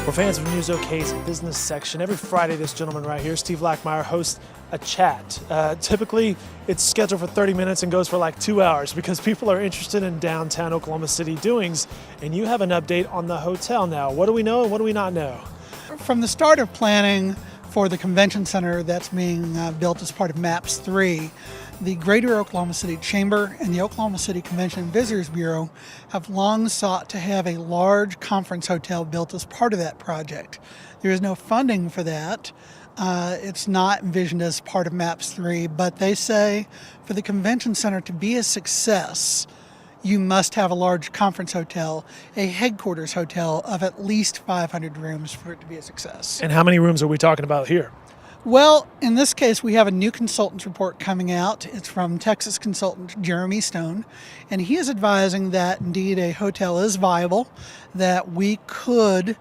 For fans of News OK's business section, every Friday this gentleman right here, Steve Lackmeyer, hosts a chat. Typically, it's scheduled for 30 minutes and goes for like 2 hours because people are interested in downtown Oklahoma City doings, and you have an update on the hotel now. What do we know and what do we not know? From the start of planning for the convention center that's being built as part of MAPS 3, the Greater Oklahoma City Chamber and the Oklahoma City Convention and Visitors Bureau have long sought to have a large conference hotel built as part of that project. There is no funding for that. It's not envisioned as part of MAPS 3, but they say for the convention center to be a success, you must have a large conference hotel, a headquarters hotel of at least 500 rooms for it to be a success. And how many rooms are we talking about here? Well, in this case, we have a new consultant's report coming out. It's from Texas consultant Jeremy Stone, and he is advising that indeed a hotel is viable, that we could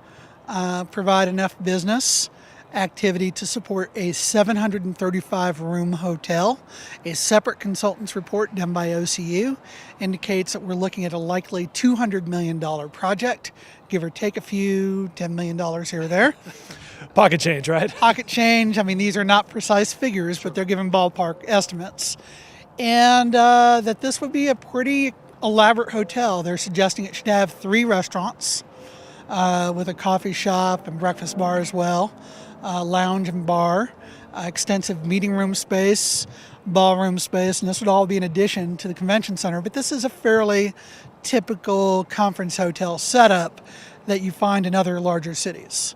provide enough business activity to support a 735-room hotel. A separate consultant's report done by OCU indicates that we're looking at a likely $200 million project, give or take a few $10 million here or there. Pocket change, right? Pocket change. I mean, these are not precise figures, but they're giving ballpark estimates. And that this would be a pretty elaborate hotel. They're suggesting it should have 3 restaurants with a coffee shop and breakfast bar as well, lounge and bar, extensive meeting room space, ballroom space, and this would all be in addition to the convention center. But this is a fairly typical conference hotel setup that you find in other larger cities.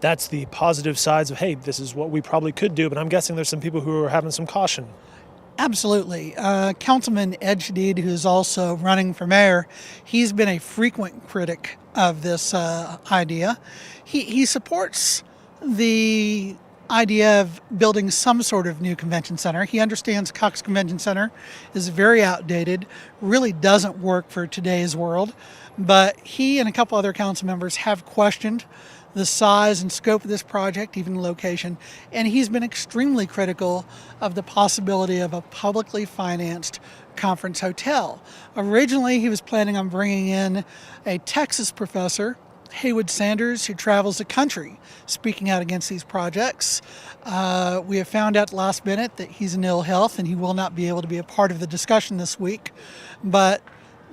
That's the positive sides of, hey, this is what we probably could do, but I'm guessing there's some people who are having some caution. Absolutely. Councilman Ed Shadid, who's also running for mayor, he's been a frequent critic of this idea. He supports the idea of building some sort of new convention center. He understands Cox Convention Center is very outdated, really doesn't work for today's world, but he and a couple other council members have questioned the size and scope of this project, even the location, and he's been extremely critical of the possibility of a publicly financed conference hotel. Originally, he was planning on bringing in a Texas professor, Haywood Sanders, who travels the country speaking out against these projects. We have found out last minute that he's in ill health and he will not be able to be a part of the discussion this week, but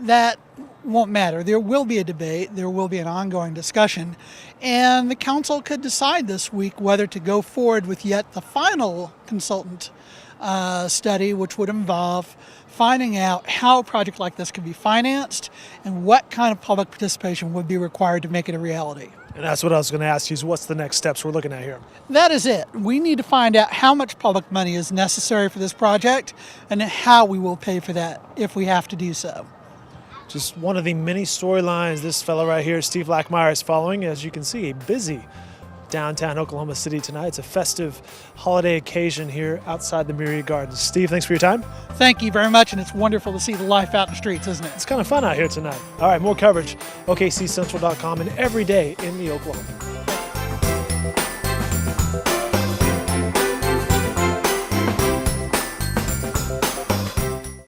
that won't matter. There will be a debate, there will be an ongoing discussion, and the council could decide this week whether to go forward with yet the final consultant study, which would involve finding out how a project like this could be financed and what kind of public participation would be required to make it a reality. And that's what I was going to ask you, is what's the next steps we're looking at here? That is it. We need to find out how much public money is necessary for this project and how we will pay for that if we have to do so. Just one of the many storylines this fellow right here, Steve Lackmeyer, is following. As you can see, a busy downtown Oklahoma City tonight. It's a festive holiday occasion here outside the Myriad Gardens. Steve, thanks for your time. Thank you very much, and it's wonderful to see the life out in the streets, isn't it? It's kind of fun out here tonight. All right, more coverage, OKCCentral.com, and every day in the Oklahoma.